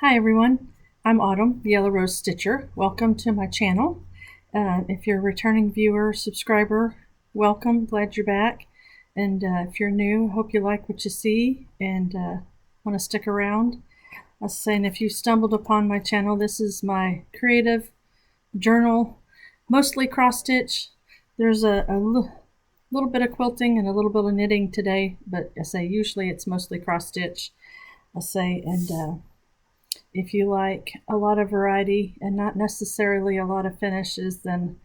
Hi everyone, I'm Autumn, the Yellow Rose Stitcher. Welcome to my channel. If you're a returning viewer, subscriber, welcome, glad you're back. And if you're new, hope you like what you see and want to stick around. I was saying, if you stumbled upon my channel, this is my creative journal, mostly cross stitch. There's a little bit of quilting and a little bit of knitting today, but I say usually it's mostly cross stitch. I say, and if you like a lot of variety and not necessarily a lot of finishes, then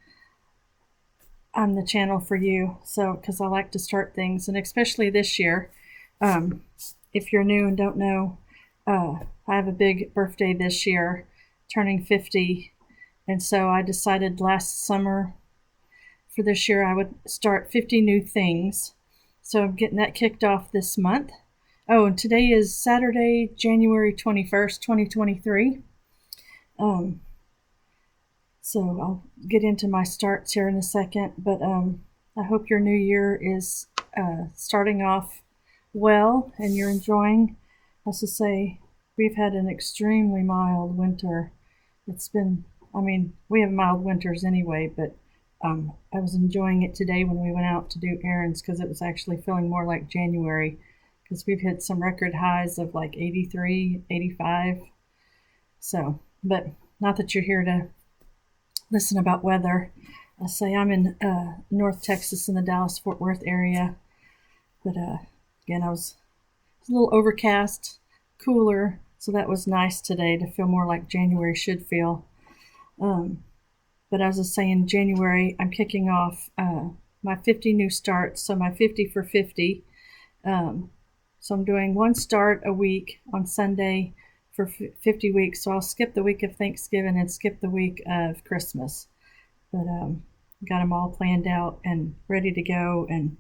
I'm the channel for you. So, because I like to start things, and especially this year, if you're new and don't know, I have a big birthday this year, turning 50, and so I decided last summer for this year I would start 50 new things. So I'm getting that kicked off this month. Oh, and today is Saturday, January 21st, 2023. So I'll get into my starts here in a second, but I hope your new year is starting off well and you're enjoying. As to say, we've had an extremely mild winter. It's been, I mean, we have mild winters anyway, but I was enjoying it today when we went out to do errands because it was actually feeling more like January, because we've hit some record highs of like 83, 85. So, but not that you're here to listen about weather. I say I'm in North Texas in the Dallas-Fort Worth area, but again, it was a little overcast, cooler, so that was nice today to feel more like January should feel. But as I was saying, January, I'm kicking off my 50 new starts, so my 50 for 50. So I'm doing one start a week on Sunday for 50 weeks. So I'll skip the week of Thanksgiving and skip the week of Christmas. But got them all planned out and ready to go. And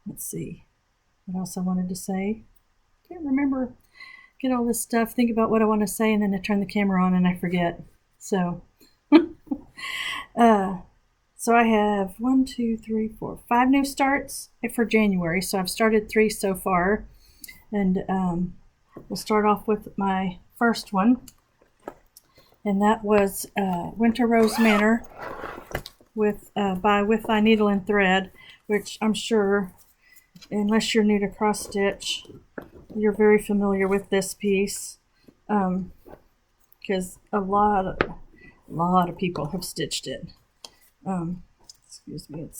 let's see what else I wanted to say. Can't remember. Get all this stuff, think about what I want to say, and then I turn the camera on and I forget. So, so I have 1, 2, 3, 4, 5 new starts for January. So I've started 3 so far, and we'll start off with my first one, and that was Winter Rose Manor with by With Thy Needle and Thread, which I'm sure, unless you're new to cross stitch, you're very familiar with this piece, because a lot of people have stitched it. Excuse me,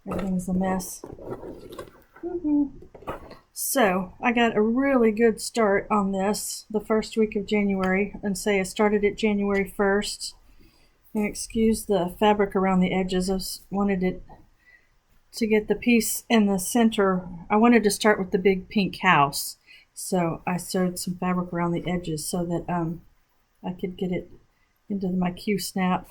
everything's a mess. So I got a really good start on this the first week of January, and say I started it January 1st. And excuse the fabric around the edges. I wanted it to get the piece in the center. I wanted to start with the big pink house, so I sewed some fabric around the edges so that I could get it into my Q-snap.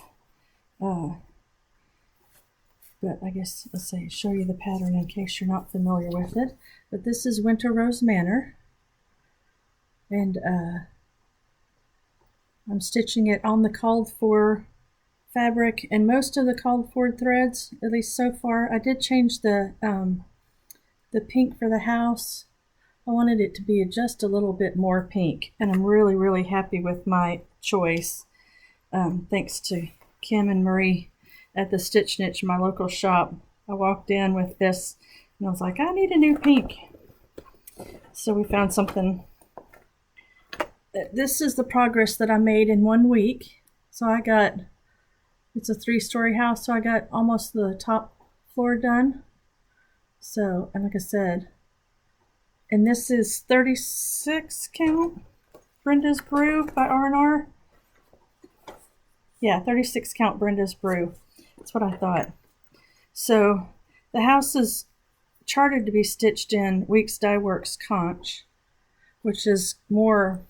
But I guess, let's say, show you the pattern in case you're not familiar with it. But this is Winter Rose Manor, and I'm stitching it on the called for fabric and most of the called for threads, at least so far. I did change the pink for the house. I wanted it to be just a little bit more pink, and I'm really happy with my choice. Thanks to Kim and Marie at the Stitch Niche, my local shop. I walked in with this and I was like, I need a new pink. So we found something. This is the progress that I made in 1 week. So it's a 3-story house, so I got almost the top floor done. So, and like I said, and this is 36 count Brenda's Brew by R&R. Yeah, 36 count Brenda's Brew. That's what I thought. So the house is charted to be stitched in Weeks Dye Works Conch, which is more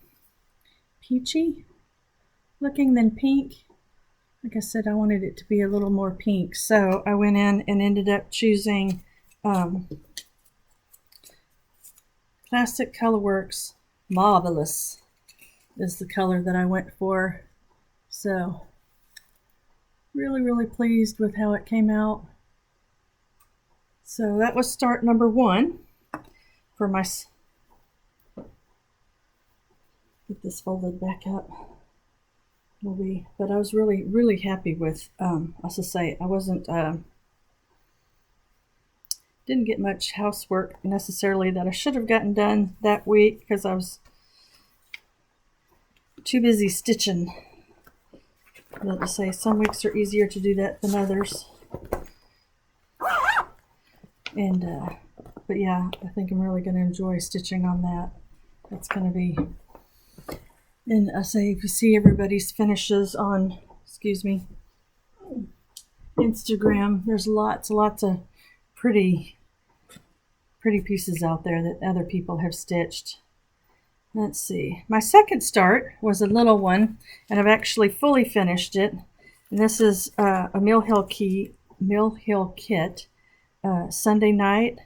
peachy looking than pink. Like I said, I wanted it to be a little more pink, so I went in and ended up choosing Classic Colorworks Marvelous is the color that I went for. So really pleased with how it came out. So that was start number 1 for my Get this folded back up. But I was really, really happy with, as I say, I wasn't, didn't get much housework necessarily that I should have gotten done that week because I was too busy stitching. But to say, some weeks are easier to do that than others. And, but yeah, I think I'm really going to enjoy stitching on that. That's going to be, and I say, if you see everybody's finishes on, excuse me, Instagram, there's lots of pretty pieces out there that other people have stitched. Let's see. My second start was a little one, and I've actually fully finished it. And this is a Mill Hill kit, Sunday night.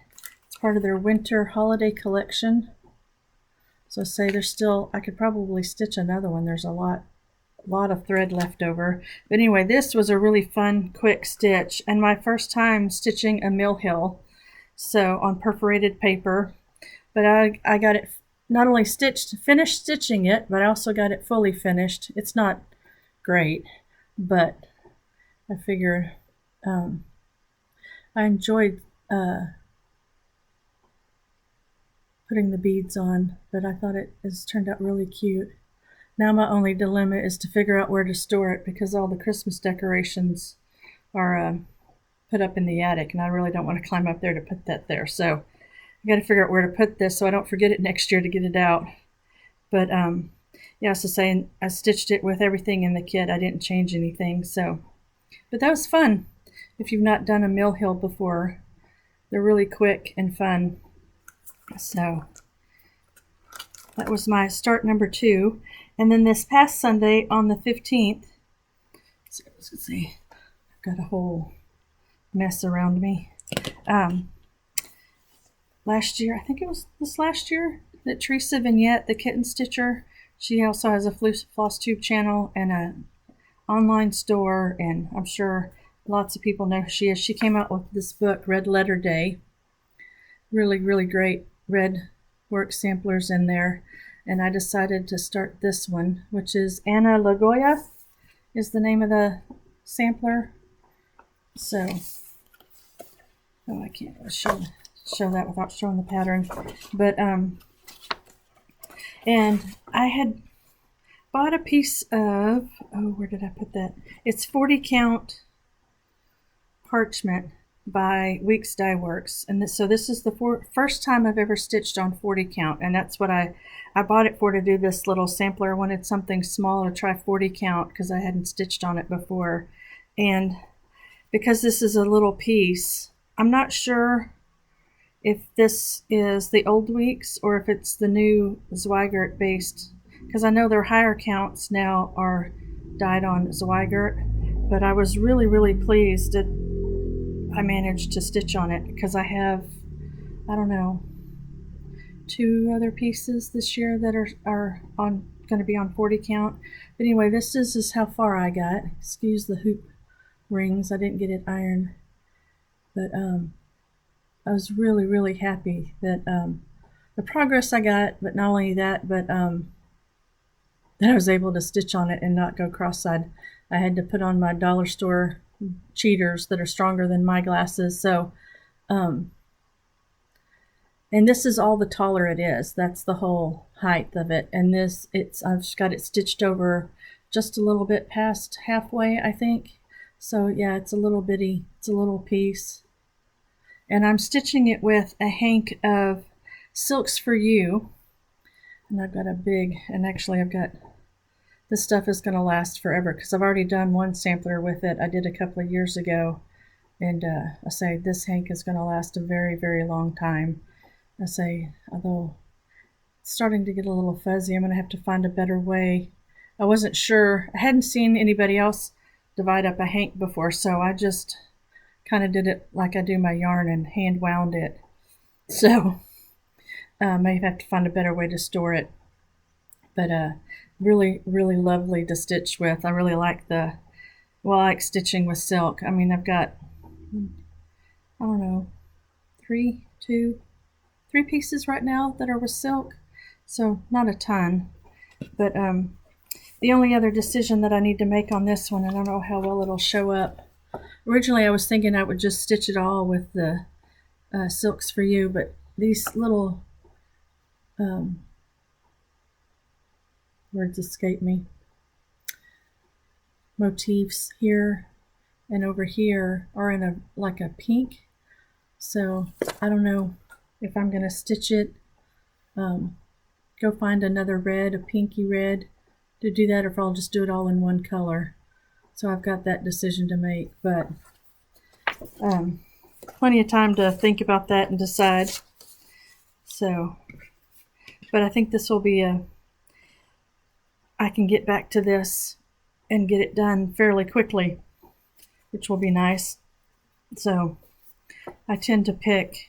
It's part of their winter holiday collection. So say there's still, I could probably stitch another one. There's a lot of thread left over. But anyway, this was a really fun, quick stitch, and my first time stitching a Mill Hill. So on perforated paper, but I got it not only finished stitching it, but I also got it fully finished. It's not great, but I figured I enjoyed putting the beads on, but I thought it has turned out really cute. Now my only dilemma is to figure out where to store it because all the Christmas decorations are put up in the attic, and I really don't want to climb up there to put that there. So I got to figure out where to put this so I don't forget it next year to get it out. But yeah, so saying I stitched it with everything in the kit. I didn't change anything. So, but that was fun. If you've not done a Mill Hill before, they're really quick and fun. So that was my start number 2. And then this past Sunday on the 15th, let's see, I've got a whole mess around me. Last year, I think it was this last year, that Theresa Venette, the kitten stitcher, she also has a Flosstube channel and an online store, and I'm sure lots of people know who she is. She came out with this book, Red Letter Day. Really, really great red work samplers in there. And I decided to start this one, which is Anna Legoya is the name of the sampler. So, oh, I can't show that without showing the pattern. But, and I had bought a piece of, oh, where did I put that? It's 40 count parchment by Weeks Dye Works, and so this is the first time I've ever stitched on 40 count, and that's what I bought it for, to do this little sampler. I wanted something small to try 40 count because I hadn't stitched on it before, and because this is a little piece, I'm not sure if this is the old Weeks or if it's the new Zweigart based, because I know their higher counts now are dyed on Zweigart, but I was really, really pleased that I managed to stitch on it because I have, I don't know, 2 other pieces this year that are on going to be on 40 count. But anyway, this is how far I got. Excuse the hoop rings. I didn't get it ironed, but I was really, really happy that the progress I got, but not only that, but that I was able to stitch on it and not go cross-eyed. I had to put on my dollar store cheaters that are stronger than my glasses. So, and this is all the taller it is. That's the whole height of it. And this, I've just got it stitched over just a little bit past halfway, I think. So yeah, it's a little bitty, it's a little piece. And I'm stitching it with a hank of Silks for You. And I've got a big, and actually I've got, this stuff is going to last forever because I've already done one sampler with it. I did a couple of years ago, and I say this hank is going to last a very, very long time. I say, although it's starting to get a little fuzzy, I'm going to have to find a better way. I wasn't sure. I hadn't seen anybody else divide up a hank before, so I just kind of did it like I do my yarn and hand wound it. So may have to find a better way to store it. But really, really lovely to stitch with. I really like I like stitching with silk. I mean, I've got, I don't know, 3 pieces right now that are with silk. So not a ton, But the only other decision that I need to make on this one, I don't know how well it'll show up. Originally I was thinking I would just stitch it all with the Silks for You, but these little words escape me, motifs here and over here are in a like a pink, so I don't know if I'm gonna stitch it, go find another red, a pinky red to do that, or if I'll just do it all in one color. So I've got that decision to make, but plenty of time to think about that and decide. So, but I think this will be I can get back to this and get it done fairly quickly, which will be nice. So I tend to pick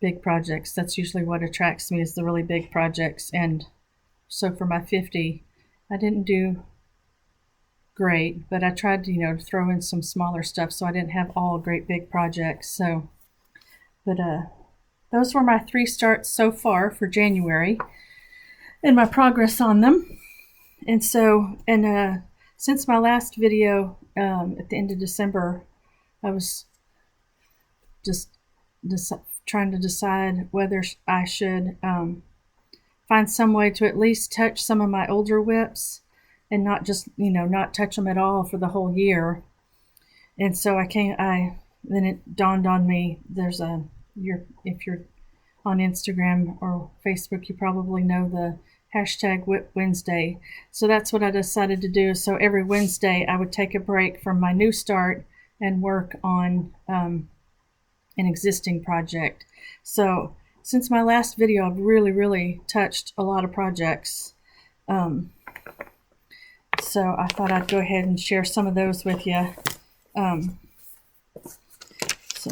big projects. That's usually what attracts me, is the really big projects. And so for my 50, I didn't do great, but I tried to, to throw in some smaller stuff so I didn't have all great big projects. So, but those were my 3 starts so far for January and my progress on them. And so, since my last video at the end of December, I was just trying to decide whether I should find some way to at least touch some of my older whips and not just, not touch them at all for the whole year. And so then it dawned on me, if you're on Instagram or Facebook, you probably know the hashtag Whip Wednesday. So that's what I decided to do. So every Wednesday I would take a break from my new start and work on an existing project. So since my last video, I've really touched a lot of projects. So I thought I'd go ahead and share some of those with you. So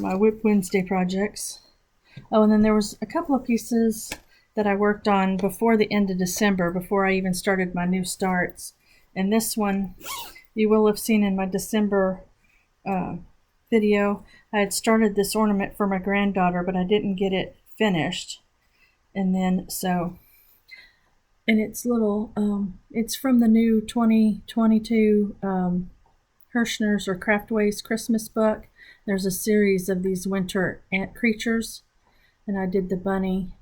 my Whip Wednesday projects. Oh, and then there was a couple of pieces that I worked on before the end of December, before I even started my new starts. And this one, you will have seen in my December video. I had started this ornament for my granddaughter, but I didn't get it finished. And then, and it's little, it's from the new 2022 Hirschner's or Craftways Christmas book. There's a series of these winter ant creatures, and I did the bunny.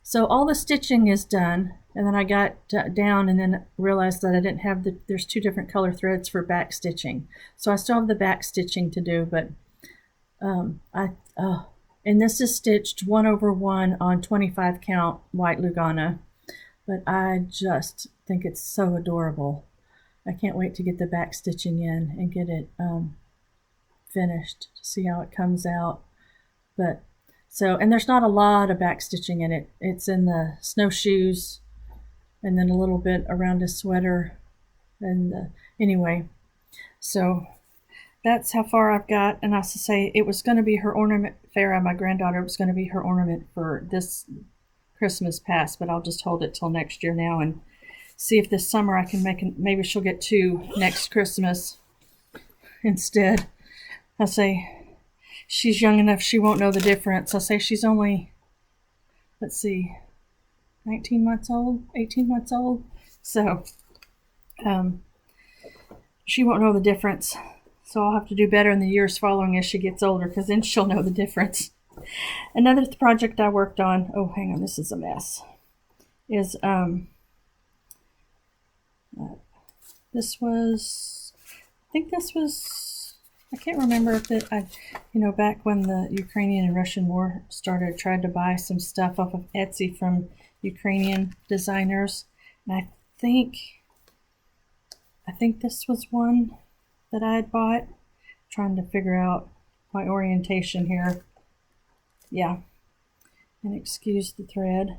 So all the stitching is done, and then I got down and then realized that I didn't have there's 2 different color threads for back stitching. So I still have the back stitching to do, but and this is stitched 1/1 on 25 count white Lugana, but I just think it's so adorable. I can't wait to get the back stitching in and get it finished to see how it comes out. But so, and there's not a lot of back stitching in it. It's in the snowshoes and then a little bit around a sweater. And anyway, so that's how far I've got. And I was to say, it was going to be her ornament, Farah, my granddaughter, was going to be her ornament for this Christmas past, but I'll just hold it till next year now and see if this summer I can maybe she'll get 2 next Christmas instead. I say, she's young enough, she won't know the difference. I say she's only, let's see, 19 months old, 18 months old. So she won't know the difference. So I'll have to do better in the years following as she gets older, because then she'll know the difference. Another project I worked on, oh, hang on, this is a mess, is this was, I think this was, I can't remember if back when the Ukrainian and Russian war started, I tried to buy some stuff off of Etsy from Ukrainian designers. And I think this was one that I had bought. Trying to figure out my orientation here. Yeah. And excuse the thread.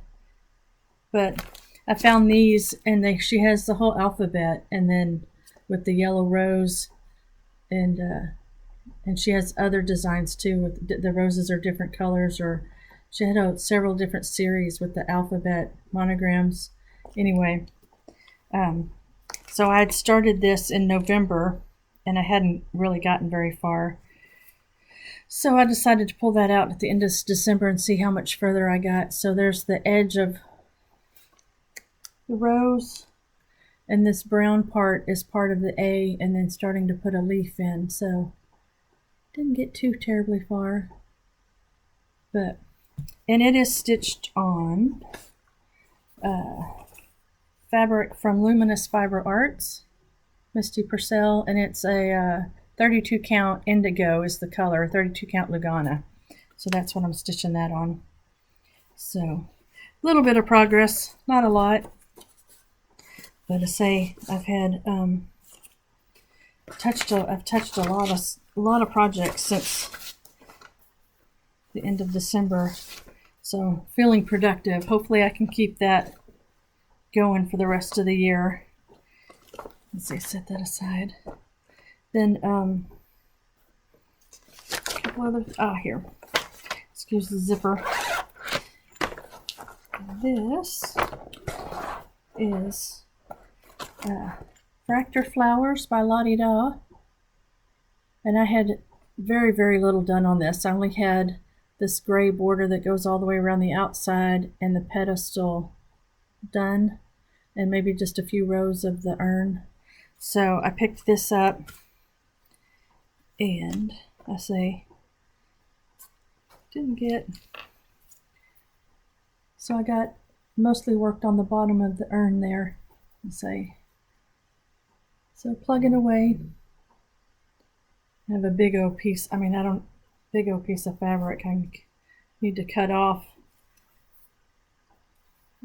But I found these, and she has the whole alphabet, and then with the yellow rose, and she has other designs too. With the roses are different colors, or she had several different series with the alphabet monograms. Anyway, so I had started this in November, and I hadn't really gotten very far. So I decided to pull that out at the end of December and see how much further I got. So there's the edge of the rose, and this brown part is part of the A, and then starting to put a leaf in. So didn't get too terribly far, but, and it is stitched on fabric from Luminous Fiber Arts, Misty Purcell, and it's a 32 count indigo is the color, 32 count Lugana. So that's what I'm stitching that on. So a little bit of progress, not a lot, but to say I've had I've touched a lot of projects since the end of December. So feeling productive. Hopefully I can keep that going for the rest of the year. Let's see, set that aside. Then a couple other, here. Excuse the zipper. This is Fraktur Flowers by Lottie Da. And I had very, very little done on this. I only had this gray border that goes all the way around the outside and the pedestal done, and maybe just a few rows of the urn. So I picked this up, and I say, didn't get, so I got mostly worked on the bottom of the urn there. I say, so plugging away. I have a big old piece, big old piece of fabric. I need to cut off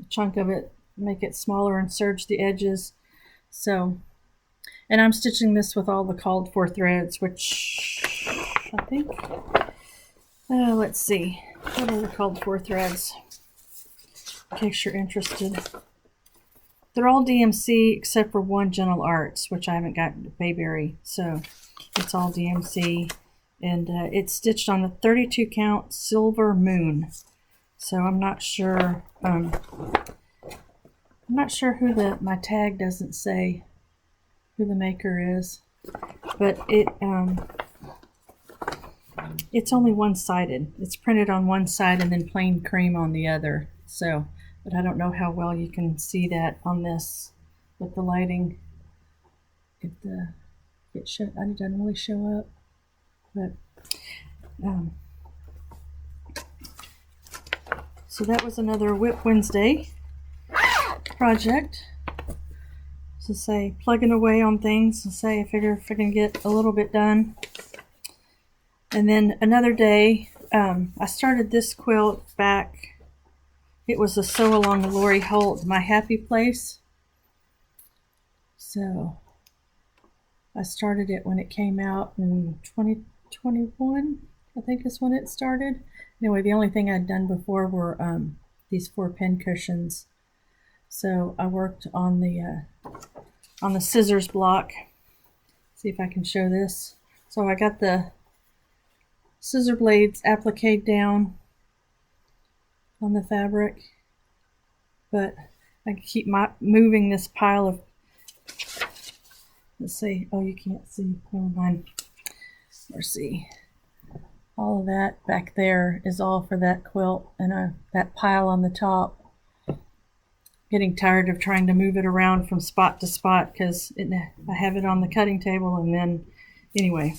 a chunk of it, make it smaller and serge the edges. So, and I'm stitching this with all the called for threads, which I think, let's see, what are the called for threads, in case you're interested. They're all DMC except for one Gentle Arts, which I haven't got Bayberry, so it's all DMC. And it's stitched on a 32 count Silver Moon. So I'm not sure, who my tag doesn't say who the maker is, but it's only one-sided. It's printed on one side and then plain cream on the other. So, but I don't know how well you can see that on this with the lighting. It doesn't really show up, but so that was another Whip Wednesday project. So say plugging away on things. And say I figure if I can get a little bit done. And then another day, I started this quilt back. It was a sew along the Lori Holt, My Happy Place. So I started it when it came out in 2021, I think is when it started. Anyway, the only thing I'd done before were these 4 pin cushions. So I worked on the scissors block. See if I can show this. So I got the scissor blades appliqued down on the fabric, but I keep moving this pile of, let's see, oh, you can't see, never mind. Let's see, all of that back there is all for that quilt, and that pile on the top. Getting tired of trying to move it around from spot to spot because I have it on the cutting table, and then anyway,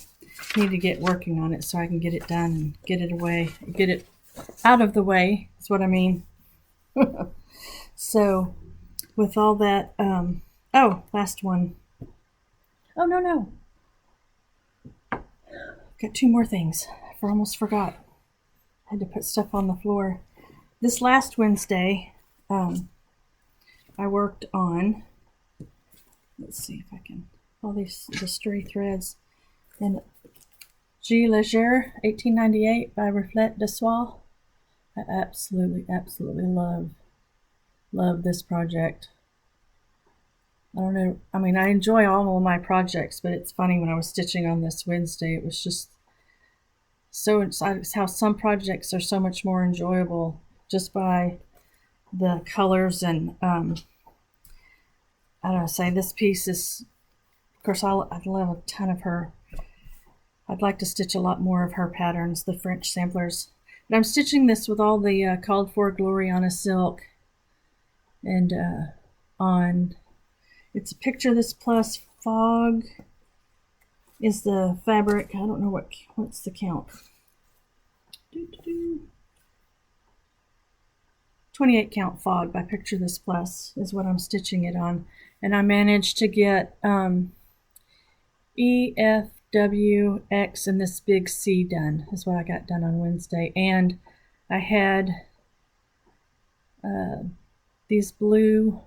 need to get working on it so I can get it done and get it away, get it out of the way is what I mean. So with all that, last one. Oh, no. Got 2 more things. I almost forgot. I had to put stuff on the floor. This last Wednesday, I worked on, let's see if I can, all the stray threads, and G. Leger, 1898 by Reflets de Soie. I absolutely love this project. I don't know, I enjoy all of my projects, but it's funny, when I was stitching on this Wednesday, it was just so, it's how some projects are so much more enjoyable just by the colors. And I don't know, say this piece is, of course, I love a ton of her. I'd like to stitch a lot more of her patterns, the French samplers. But I'm stitching this with all the called for Gloriana silk, and on, it's a Picture This Plus Fog is the fabric. I don't know what's the count. 28 count fog by Picture This Plus is what I'm stitching it on. And I managed to get E, F, W, X, and this big C done, is what I got done on Wednesday. And I had these blue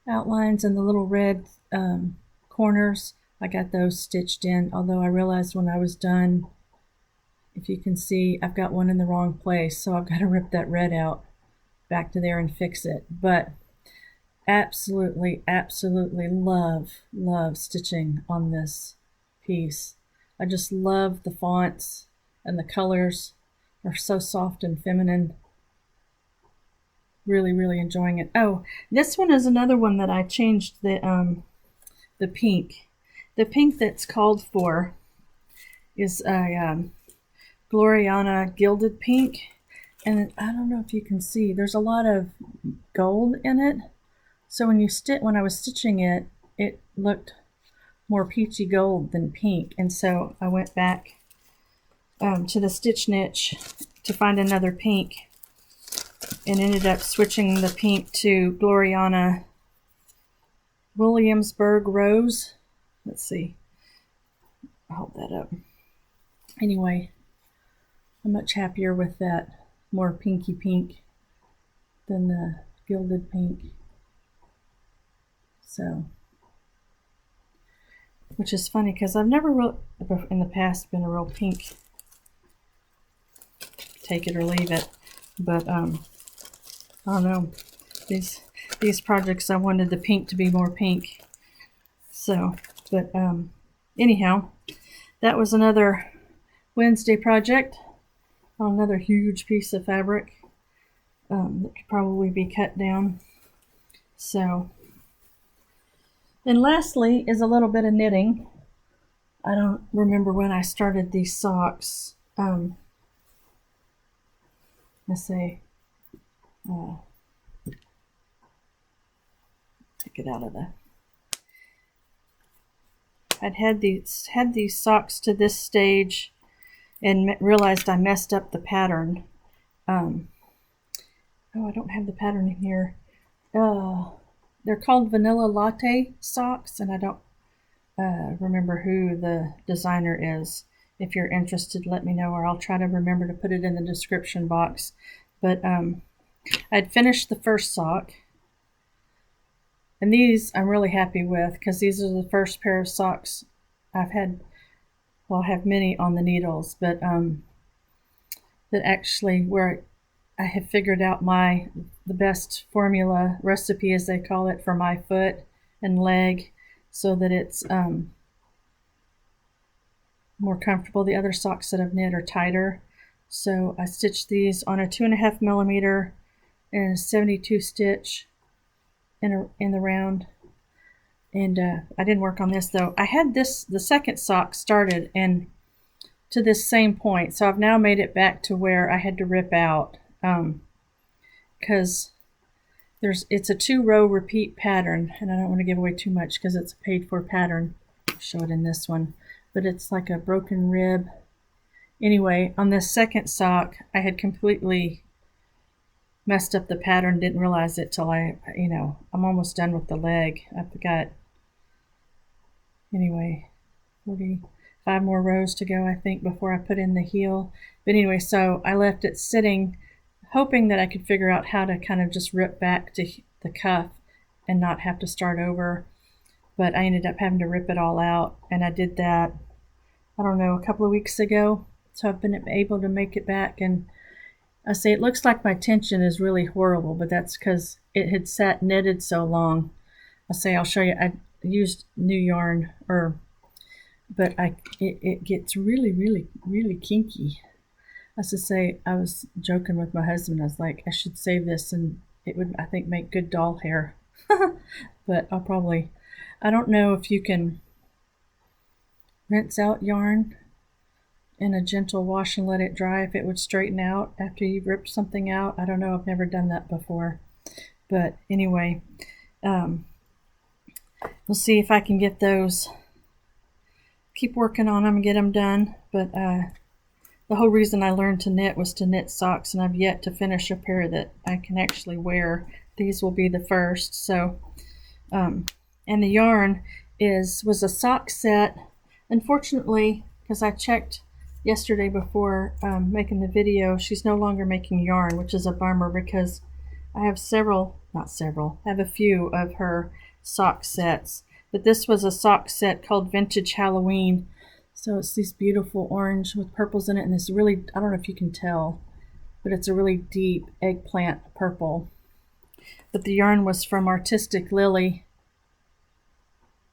outlines and the little red corners. I got those stitched in, although I realized when I was done, if you can see, I've got one in the wrong place, so I've got to rip that red out back to there and fix it. But absolutely love stitching on this piece. I just love the fonts, and the colors are so soft and feminine. Really enjoying it. Oh, this one is another one that I changed the pink. The pink that's called for is a Gloriana gilded pink, and I don't know if you can see, there's a lot of gold in it. So when I was stitching it, it looked more peachy gold than pink, and so I went back to the stitch niche to find another pink, and ended up switching the pink to Gloriana Williamsburg Rose. Let's see. I'll hold that up. Anyway, I'm much happier with that more pinky pink than the gilded pink. So, which is funny because I've never really, in the past, been a real pink, take it or leave it. But I don't know. These projects, I wanted the pink to be more pink. So, but anyhow, that was another Wednesday project on another huge piece of fabric that could probably be cut down. So, and lastly is a little bit of knitting. I don't remember when I started these socks. Let's see. Take it out of the. I'd had these socks to this stage, and realized I messed up the pattern. Oh, I don't have the pattern in here. They're called Vanilla Latte socks, and I don't remember who the designer is. If you're interested, let me know, or I'll try to remember to put it in the description box. But I'd finished the first sock, and these I'm really happy with because these are the first pair of socks I've had. Well, I have many on the needles, but that actually where I have figured out the best formula recipe, as they call it, for my foot and leg, so that it's more comfortable. The other socks that I've knit are tighter. So I stitched these on a 2.5 millimeter and a 72 stitch in the round. And I didn't work on this though. I had the second sock started and to this same point. So I've now made it back to where I had to rip out because it's a 2-row repeat pattern, and I don't want to give away too much because it's a paid for pattern. I'll show it in this one, but it's like a broken rib. Anyway, on this second sock, I had completely messed up the pattern, didn't realize it till I'm almost done with the leg. I've got, anyway, 45 more rows to go, I think, before I put in the heel. But anyway, so I left it sitting, hoping that I could figure out how to kind of just rip back to the cuff and not have to start over. But I ended up having to rip it all out, and I did that, I don't know, a couple of weeks ago. So I've been able to make it back, and I say it looks like my tension is really horrible, but that's because it had sat knitted so long. I'll show you. I used new yarn, but it gets really kinky. I was joking with my husband. I was like, I should save this, and it would, I think, make good doll hair. But I don't know if you can rinse out yarn in a gentle wash and let it dry, if it would straighten out after you've ripped something out. I don't know. I've never done that before. But anyway, We'll see if I can get those, keep working on them and get them done. But the whole reason I learned to knit was to knit socks, and I've yet to finish a pair that I can actually wear. These will be the first. So, and the yarn was a sock set. Unfortunately, because I checked yesterday before making the video, she's no longer making yarn, which is a bummer because I have I have a few of her sock sets. But this was a sock set called Vintage Halloween. So it's these beautiful orange with purples in it, and this really, I don't know if you can tell, but it's a really deep eggplant purple. But the yarn was from Artistic Lily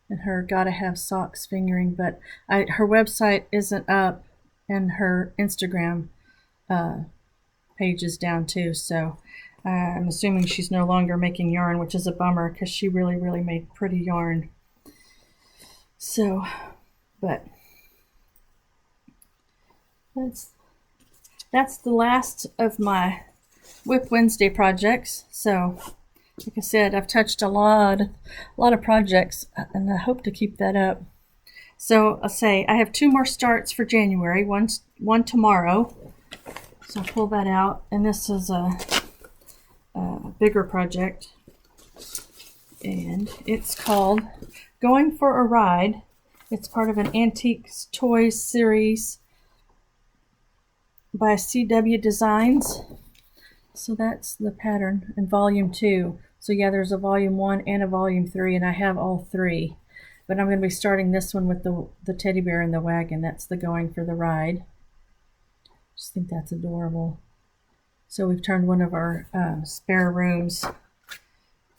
and her Gotta Have Socks fingering, but her website isn't up and her Instagram page is down too, so I'm assuming she's no longer making yarn, which is a bummer because she really, really made pretty yarn. So, but that's the last of my Whip Wednesday projects. So, like I said, I've touched a lot of projects, and I hope to keep that up. So I'll say I have 2 more starts for January. One tomorrow. So I'll pull that out, and this is a bigger project, and it's called Going for a Ride. It's part of an Antiques Toys series by CW Designs. So that's the pattern in volume 2. So yeah, there's a volume 1 and a volume 3, and I have all 3. But I'm going to be starting this one with the teddy bear in the wagon. That's the Going for the Ride. Just think that's adorable. So we've turned one of our spare rooms,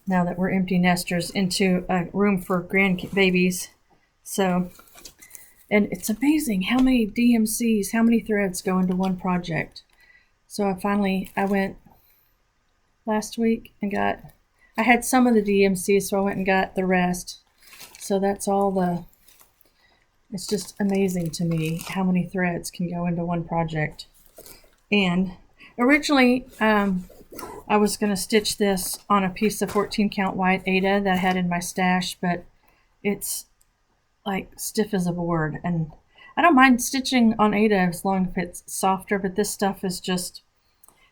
now that we're empty nesters, into a room for grandbabies. So, and it's amazing how many DMCs, how many threads go into one project. So I went last week and I had some of the DMCs, so I went and got the rest. So that's all it's just amazing to me how many threads can go into one project. And originally, I was going to stitch this on a piece of 14 count white Aida that I had in my stash, but it's like stiff as a board. And I don't mind stitching on Aida as long as it's softer, but this stuff is just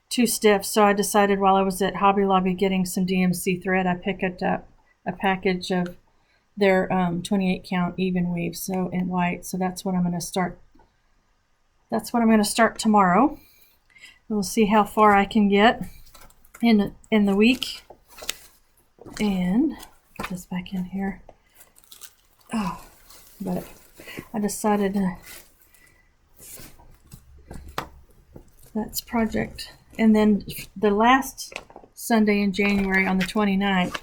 too stiff. So I decided while I was at Hobby Lobby getting some DMC thread, I picked up a package of their 28 count even weave, so in white. So that's what I'm going to start. That's what I'm going to start tomorrow. We'll see how far I can get in the week. And get this back in here. Oh, but I decided that's project. And then the last Sunday in January on the 29th,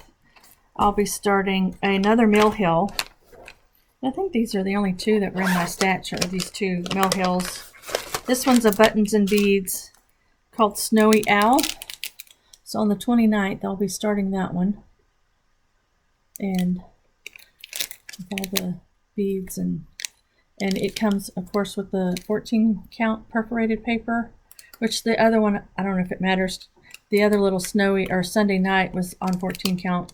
I'll be starting another Mill Hill. I think these are the only 2 that were in my stash, are these 2 Mill Hills. This one's a buttons and beads called Snowy Owl. So on the 29th, I'll be starting that one. And with all the beads, and it comes, of course, with the 14 count perforated paper, which the other one, I don't know if it matters. The other little snowy or Sunday night was on 14 count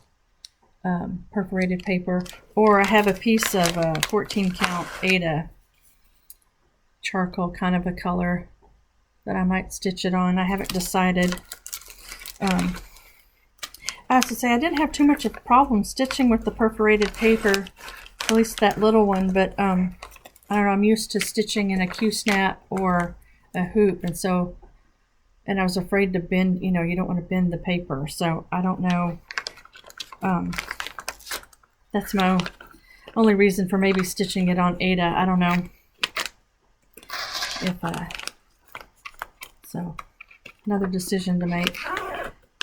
perforated paper, or I have a piece of 14 count Aida charcoal kind of a color that I might stitch it on. I haven't decided. I have to say I didn't have too much of a problem stitching with the perforated paper, at least that little one, but I don't know, I'm used to stitching in a Q-snap or a hoop, and I was afraid to bend, you don't want to bend the paper, so I don't know. That's my only reason for maybe stitching it on Aida. I don't know if so another decision to make.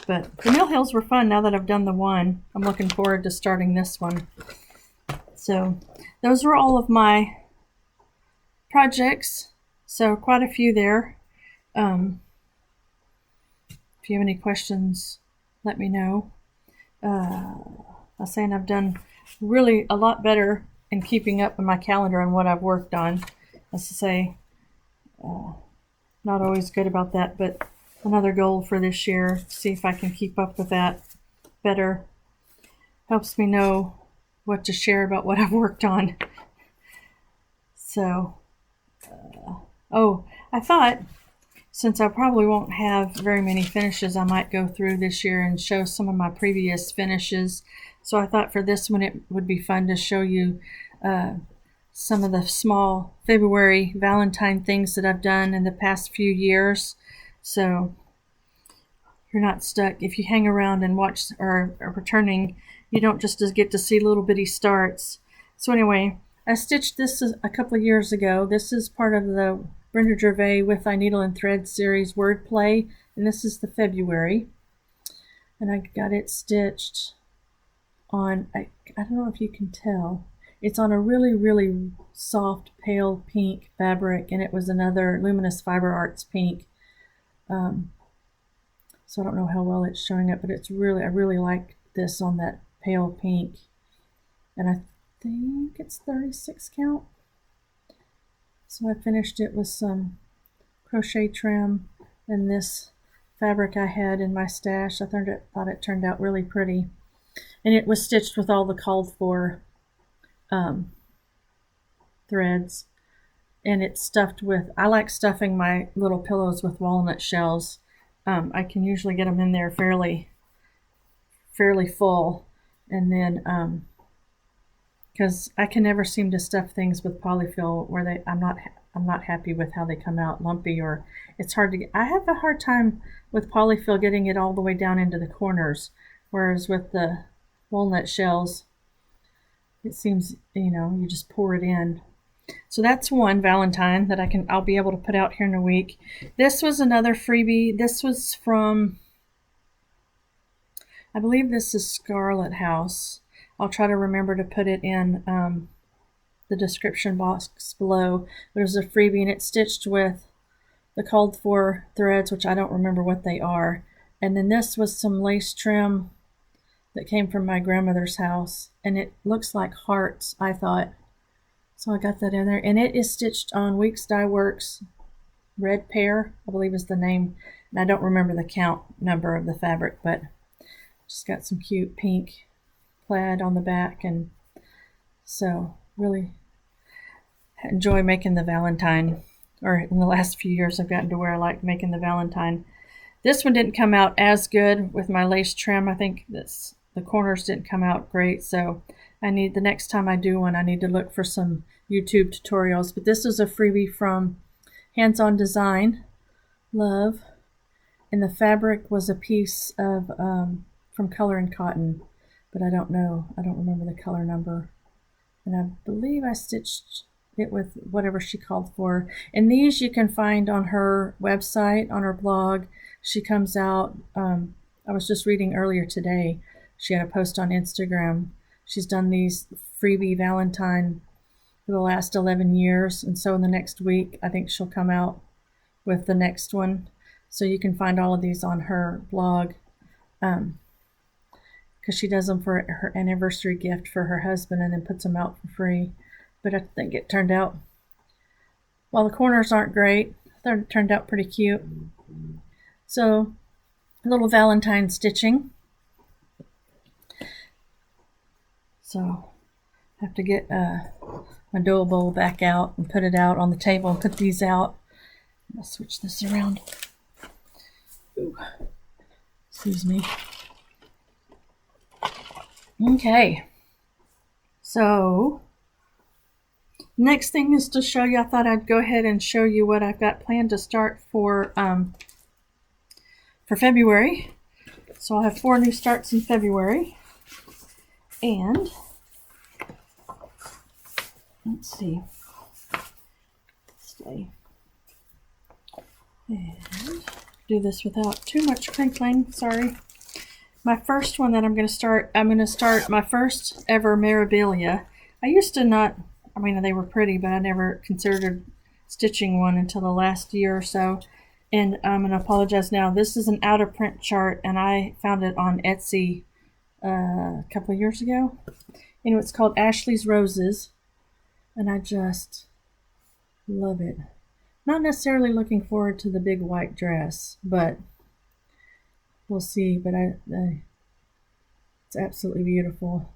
But the Mill Hills were fun. Now that I've done the one, I'm looking forward to starting this one. So those were all of my projects. So quite a few there. If you have any questions, let me know. I was saying I've done really a lot better in keeping up with my calendar and what I've worked on. As to say, not always good about that, but another goal for this year, see if I can keep up with that better. helps me know what to share about what I've worked on. So, oh, I thought since I probably won't have very many finishes, I might go through this year and show some of my previous finishes. So I thought for this one it would be fun to show you some of the small February Valentine things that I've done in the past few years. So you're not stuck. If you hang around and watch or are returning, you don't just get to see little bitty starts. So anyway, I stitched this a couple of years ago. This is part of the Brenda Gervais With Thy Needle and Thread series wordplay, and this is the February. And I got it stitched on, I don't know if you can tell, it's on a really, really soft pale pink fabric, and it was another Luminous Fiber Arts pink. So I don't know how well it's showing up, but it's really, I really like this on that pale pink. And I think it's 36 count. So I finished it with some crochet trim and this fabric I had in my stash. I thought it turned out really pretty. And it was stitched with all the called for threads. And it's stuffed with, I like stuffing my little pillows with walnut shells. I can usually get them in there fairly full. And then, because I can never seem to stuff things with polyfill where I'm not happy with how they come out lumpy, or it's hard to get. I have a hard time with polyfill getting it all the way down into the corners, whereas with the walnut shells, it seems, you just pour it in. So that's one Valentine that I'll be able to put out here in a week. This was another freebie. This was from, I believe this is Scarlet House. I'll try to remember to put it in the description box below. There's a freebie, and it's stitched with the called for threads, which I don't remember what they are. And then this was some lace trim that came from my grandmother's house, and it looks like hearts, I thought. So I got that in there, and it is stitched on Weeks Dye Works Red Pear, I believe is the name. And I don't remember the count number of the fabric, but just got some cute pink plaid on the back, and so really enjoy making the Valentine. Or in the last few years, I've gotten to where I like making the Valentine. This one didn't come out as good with my lace trim. I think the corners didn't come out great, so the next time I do one, I need to look for some YouTube tutorials. But this is a freebie from Hands On Design, Love, and the fabric was a piece of from Color and Cotton, but I don't remember the color number. And I believe I stitched it with whatever she called for. And these you can find on her website, on her blog. She comes out, I was just reading earlier today, she had a post on Instagram. She's done these freebie Valentine for the last 11 years. And so in the next week, I think she'll come out with the next one. So you can find all of these on her blog. Because she does them for her anniversary gift for her husband and then puts them out for free. But I think it turned out, while the corners aren't great, it turned out pretty cute. So a little Valentine stitching. So I have to get my dough bowl back out and put it out on the table and put these out. I'll switch this around. Ooh. Excuse me. Okay. So next thing is to show you, I thought I'd go ahead and show you what I've got planned to start for February. So I'll have 4 new starts in February. And let's see. Stay. And do this without too much crinkling. Sorry. My first one that I'm going to start my first ever Mirabilia. I used to not, they were pretty, but I never considered stitching one until the last year or so. And I'm going to apologize now. This is an out of print chart, and I found it on Etsy a couple of years ago. Anyway, it's called Ashley's Roses, and I just love it. Not necessarily looking forward to the big white dress, but we'll see. But It's absolutely beautiful.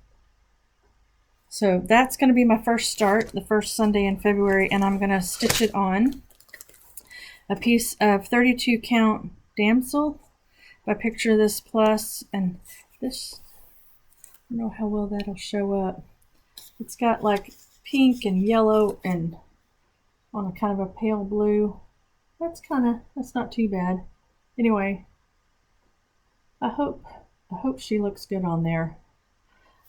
So that's going to be my first start, the first Sunday in February, and I'm going to stitch it on a piece of 32 count damsel by Picture This Plus, and this, I don't know how well that'll show up. It's got like pink and yellow and on a kind of a pale blue. That's not too bad. Anyway, I hope she looks good on there.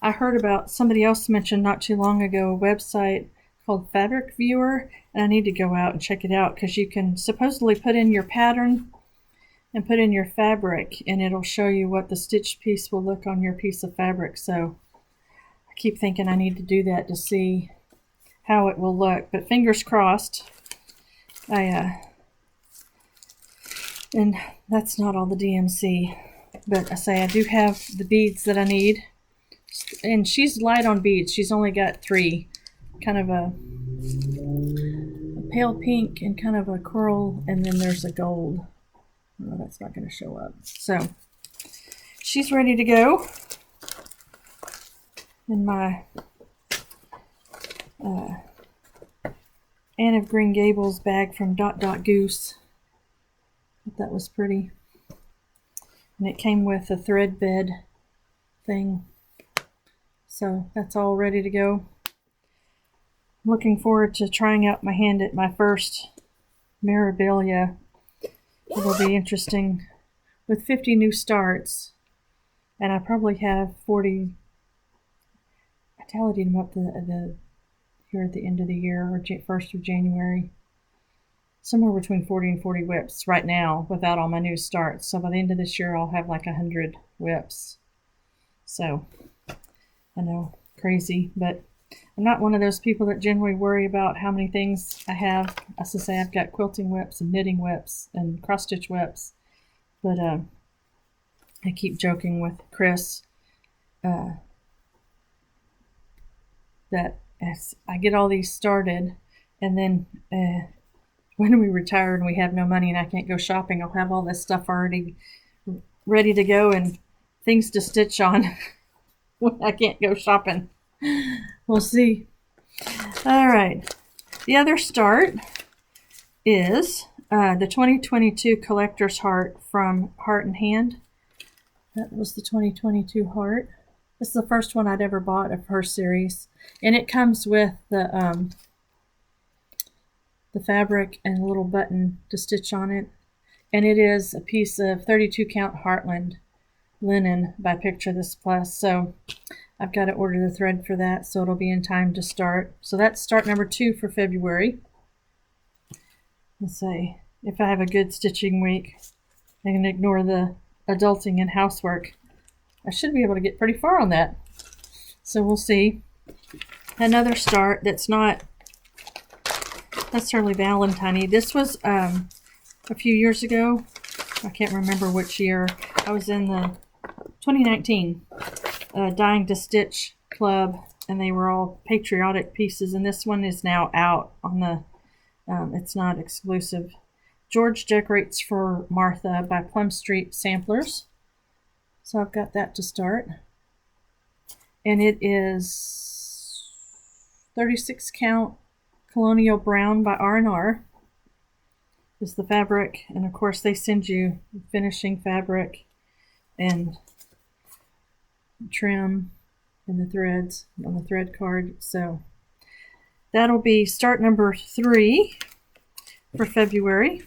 I heard about, somebody else mentioned not too long ago, a website called Fabric Viewer, and I need to go out and check it out because you can supposedly put in your pattern and put in your fabric and it'll show you what the stitched piece will look on your piece of fabric. So I keep thinking I need to do that to see how it will look, but fingers crossed. And that's not all the DMC, but I say I do have the beads that I need. And she's light on beads. She's only got 3, kind of a pale pink and kind of a coral, and then there's a gold. Oh, that's not going to show up. So she's ready to go. In my Anne of Green Gables bag from Dot Dot Goose. I thought that was pretty. And it came with a thread bed thing. So that's all ready to go. I'm looking forward to trying out my hand at my first Mirabilia. It'll be interesting with 50 new starts, and I probably have 40. I tallied them up here at the end of the year, or 1st of January. Somewhere between 40 and 40 whips right now without all my new starts. So by the end of this year, I'll have like 100 whips. So I know, crazy, but I'm not one of those people that generally worry about how many things I have. As I say, I've got quilting whips and knitting whips and cross-stitch whips, but I keep joking with Chris that as I get all these started, and then when we retire and we have no money and I can't go shopping, I'll have all this stuff already ready to go and things to stitch on when I can't go shopping. We'll see. All right. The other start is the 2022 Collector's Heart from Heart and Hand. That was the 2022 Heart. This is the first one I'd ever bought of her series. And it comes with the fabric and a little button to stitch on it. And it is a piece of 32 count Heartland linen by Picture This Plus. So I've got to order the thread for that, so it'll be in time to start. So that's start number 2 for February. Let's see if I have a good stitching week. I can ignore the adulting and housework. I should be able to get pretty far on that. So we'll see. Another start that's not necessarily Valentine-y. This was a few years ago. I can't remember which year. I was in the 2019 Dying to Stitch Club, and they were all patriotic pieces, and this one is now out on the it's not exclusive. George Decorates for Martha by Plum Street Samplers. So I've got that to start, and it is 36 count Colonial Brown by R&R is the fabric, and of course they send you finishing fabric and trim and the threads on the thread card. So that'll be start number 3 for February.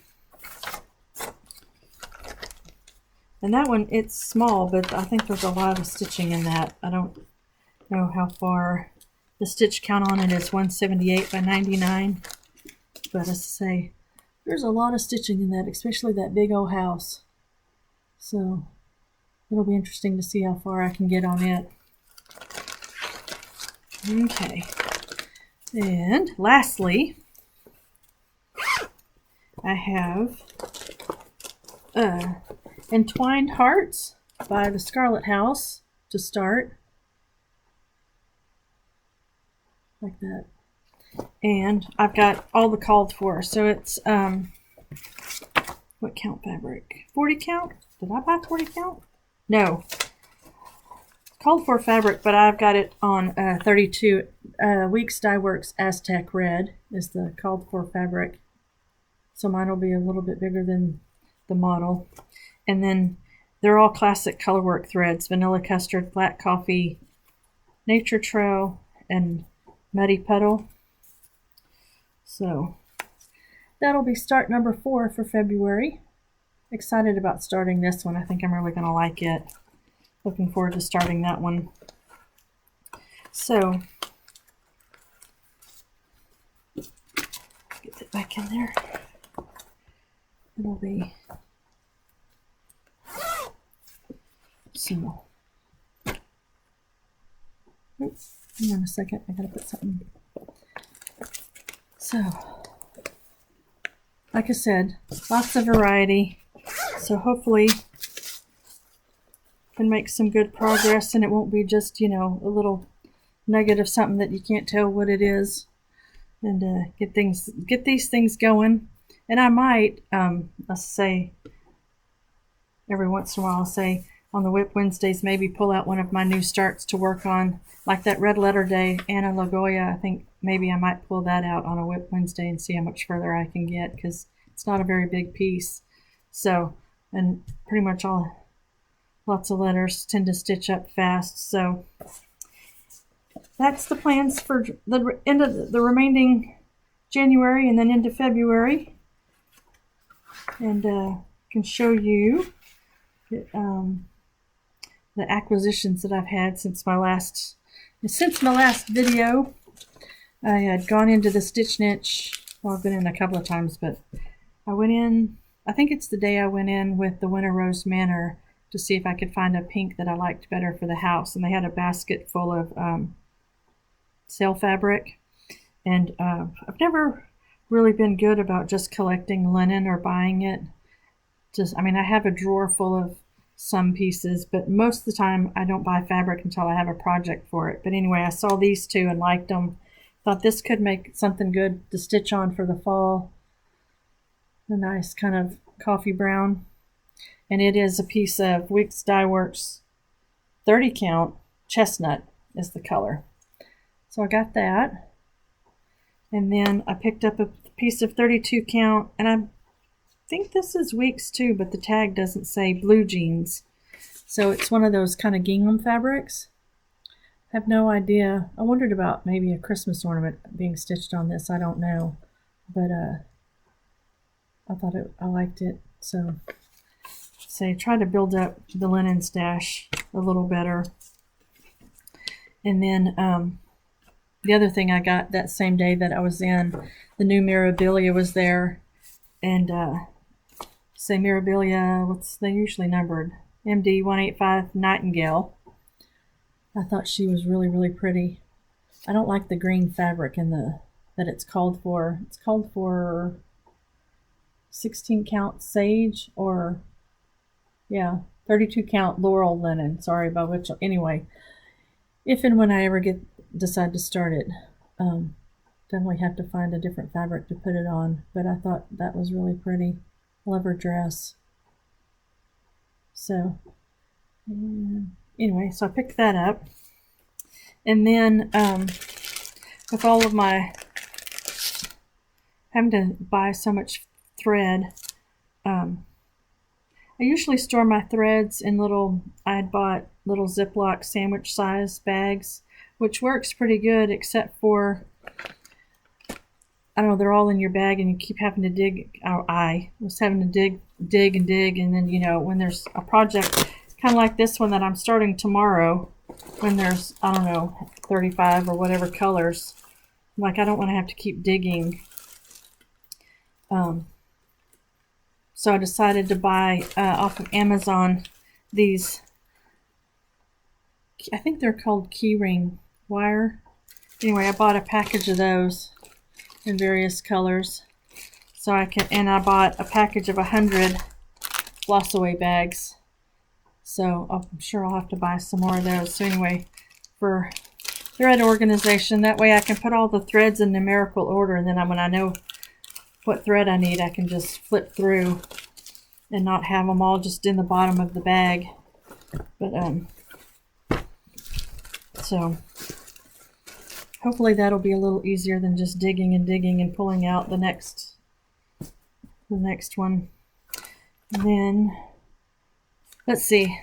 And that one, it's small, but I think there's a lot of stitching in that. I don't know how far. The stitch count on it is 178 by 99. But as I say, there's a lot of stitching in that, especially that big old house. So it'll be interesting to see how far I can get on it. Okay. And lastly, I have Entwined Hearts by the Scarlet House to start. Like that. And I've got all the called for. So it's, what count fabric? 40 count? Did I buy 40 count? No. called for fabric, but I've got it on 32 Weeks Dye Works Aztec Red is the called for fabric. So mine will be a little bit bigger than the model. And then they're all classic colorwork threads: vanilla custard, black coffee, nature trail, and muddy puddle. So that'll be start number 4 for February. Excited about starting this one. I think I'm really going to like it. Looking forward to starting that one. So get it back in there. It'll be so. Oops, hang on a second. I gotta put something. So, like I said, lots of variety. So hopefully can make some good progress, and it won't be just, you know, a little nugget of something that you can't tell what it is. And get these things going. And I might, let's say, every once in a while, I'll say on the Whip Wednesdays, maybe pull out one of my new starts to work on, like that Red Letter Day, Anna Legoya. I think maybe I might pull that out on a Whip Wednesday and see how much further I can get, because it's not a very big piece. So, and pretty much lots of letters tend to stitch up fast. So that's the plans for the end of the remaining January and then into February. And can show you the acquisitions that I've had since my last video. I had gone into the Stitch Niche. Well, I've been in a couple of times, but I went in, I think it's the day I went in with the Winter Rose Manor to see if I could find a pink that I liked better for the house. And they had a basket full of sale fabric. And I've never really been good about just collecting linen or buying it. I mean, I have a drawer full of some pieces, but most of the time I don't buy fabric until I have a project for it. But anyway, I saw these two and liked them. Thought this could make something good to stitch on for the fall. A nice kind of coffee brown. And it is a piece of Weeks Dye Works 30 count. Chestnut is the color. So I got that. And then I picked up a piece of 32 count, and I think this is Weeks too, but the tag doesn't say, blue jeans. So it's one of those kind of gingham fabrics. I have no idea. I wondered about maybe a Christmas ornament being stitched on this. I don't know. But I thought I liked it. So try to build up the linen stash a little better. And then the other thing I got that same day that I was in, the new Mirabilia was there. And say Mirabilia, they usually numbered? MD 185 Nightingale. I thought she was really, really pretty. I don't like the green fabric in that it's called for. It's called for 16 count sage, or yeah, 32 count laurel linen. Sorry about which. Anyway, if and when I ever decide to start it, definitely have to find a different fabric to put it on. But I thought that was really pretty. Love her dress. So anyway, so I picked that up. And then with all of my having to buy so much thread, I usually store my threads in I had bought little Ziploc sandwich size bags, which works pretty good, except for, I don't know, they're all in your bag and you keep having to dig. I was having to dig, and then, you know, when there's a project kind of like this one that I'm starting tomorrow, when there's, I don't know, 35 or whatever colors, like I don't want to have to keep digging. So I decided to buy off of Amazon these, I think they're called keyring wire. Anyway, I bought a package of those in various colors. So and I bought a package of 100 Flossaway bags. So I'm sure I'll have to buy some more of those. So anyway, for thread organization, that way I can put all the threads in numerical order, and then when I know what thread I need, I can just flip through and not have them all just in the bottom of the bag. But So hopefully that'll be a little easier than just digging and pulling out the next one. And then let's see,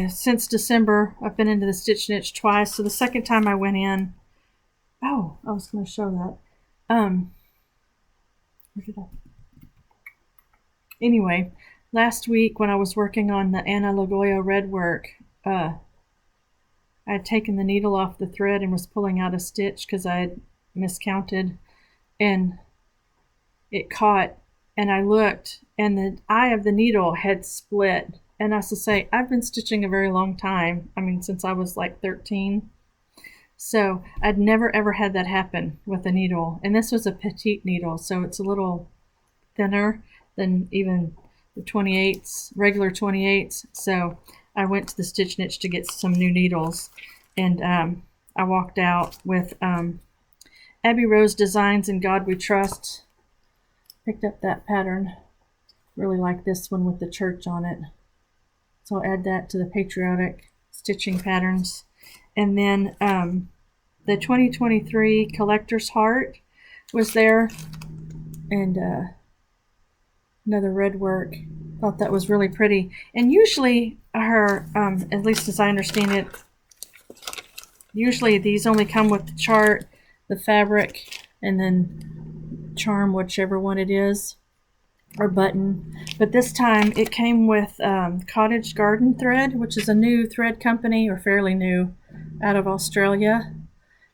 since December I've been into the Stitch Niche twice. So the second time I went in, oh, I was going to show that. Where did I? Anyway, last week when I was working on the Anna Legoya red work, I had taken the needle off the thread and was pulling out a stitch because I had miscounted, and it caught, and I looked, and the eye of the needle had split. And I have to say, I've been stitching a very long time. I mean, since I was like 13. So I'd never ever had that happen with a needle. And this was a petite needle, so it's a little thinner than even the 28s, regular 28s. So I went to the Stitch Niche to get some new needles, and I walked out with Abby Rose Designs In God We Trust. Picked up that pattern. Really like this one with the church on it. So I'll add that to the patriotic stitching patterns. And then the 2023 Collector's Heart was there, and another red work. Thought that was really pretty. And usually her, at least as I understand it, usually these only come with the chart, the fabric, and then charm, whichever one it is, or button. But this time it came with Cottage Garden Thread, which is a new thread company, or fairly new, out of Australia.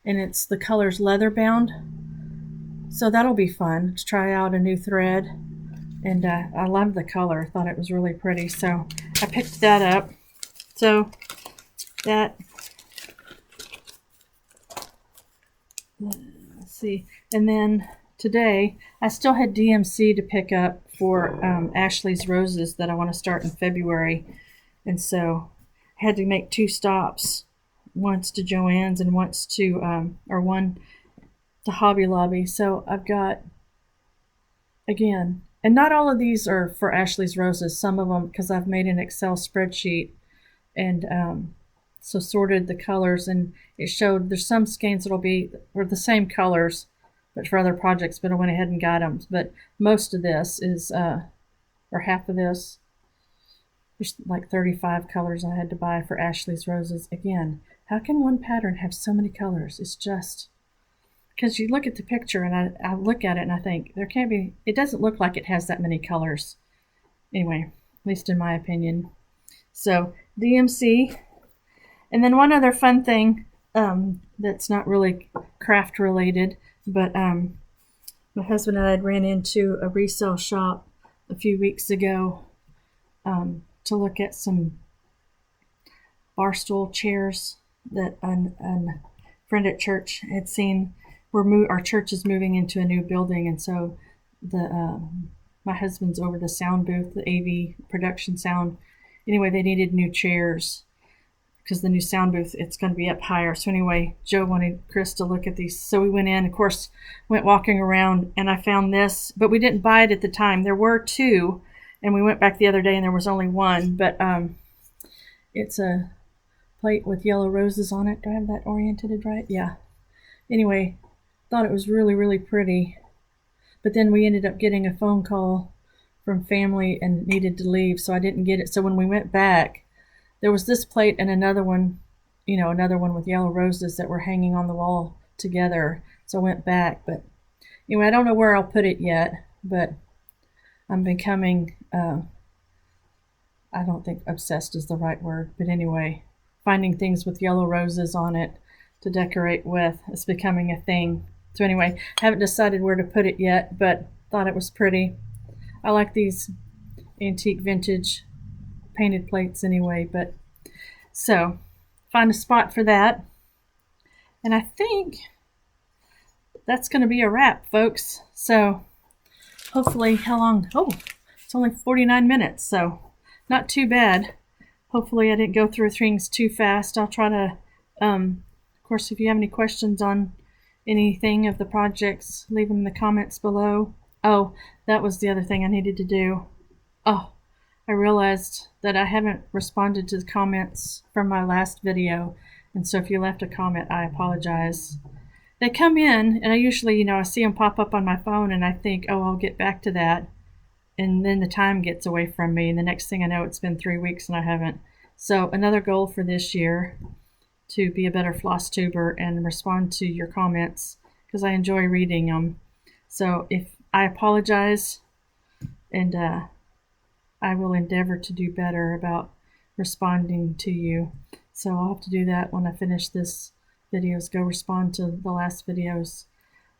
And it's the color's leather bound. So that'll be fun to try out a new thread. And I love the color. Thought it was really pretty. So I picked that up. So that, let's see. And then today, I still had DMC to pick up for Ashley's Roses that I want to start in February. And so I had to make 2 stops. Once to Joann's and once to, or one to Hobby Lobby. So I've got, again, and not all of these are for Ashley's Roses. Some of them, because I've made an Excel spreadsheet and so sorted the colors, and it showed there's some skeins that'll be or the same colors, but for other projects. But I went ahead and got them. But most of this is, or half of this, there's like 35 colors I had to buy for Ashley's Roses. Again, how can one pattern have so many colors? It's just, because you look at the picture and I look at it and I think there can't be, it doesn't look like it has that many colors. Anyway, at least in my opinion. So DMC. And then one other fun thing that's not really craft related, but my husband and I ran into a resale shop a few weeks ago to look at some bar stool chairs that a friend at church had seen. Our church is moving into a new building, and so my husband's over the sound booth, the AV production sound. Anyway, they needed new chairs because the new sound booth, it's going to be up higher. So anyway, Joe wanted Chris to look at these. So we went in, of course, went walking around, and I found this, but we didn't buy it at the time. There were 2, and we went back the other day and there was only 1, but it's a plate with yellow roses on it. Do I have that oriented right? Yeah. Anyway, thought it was really, really pretty. But then we ended up getting a phone call from family and needed to leave, so I didn't get it. So when we went back, there was this plate and another one, another one with yellow roses that were hanging on the wall together. So I went back. But anyway, I don't know where I'll put it yet, but I'm becoming, I don't think obsessed is the right word, but anyway, finding things with yellow roses on it to decorate with is becoming a thing. So anyway, haven't decided where to put it yet, but thought it was pretty. I like these antique vintage painted plates anyway, but so find a spot for that. And I think that's going to be a wrap, folks. So hopefully, how long? Oh, it's only 49 minutes, so not too bad. Hopefully I didn't go through things too fast. I'll try to, of course, if you have any questions on anything of the projects, leave them in the comments below. Oh, that was the other thing I needed to do. Oh, I realized that I haven't responded to the comments from my last video, And so if you left a comment, I apologize. They come in, and I usually, I see them pop up on my phone, and I think, oh, I'll get back to that. And then the time gets away from me, and the next thing I know, it's been 3 weeks and I haven't. So another goal for this year, to be a better floss tuber and respond to your comments, because I enjoy reading them. So if I apologize, and I will endeavor to do better about responding to you. So I'll have to do that when I finish this videos, go respond to the last videos.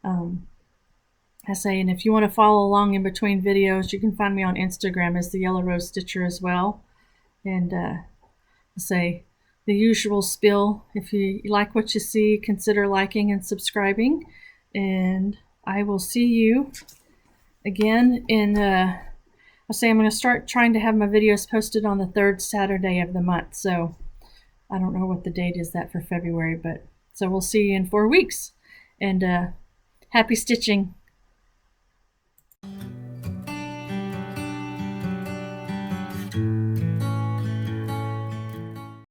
I say, and if you want to follow along in between videos, you can find me on Instagram as the Yellow Rose Stitcher as well. And I say the usual spiel. If you like what you see, consider liking and subscribing. And I will see you again in I say I'm going to start trying to have my videos posted on the 3rd Saturday of the month. So I don't know what the date is that for February, but so we'll see you in 4 weeks. And happy stitching.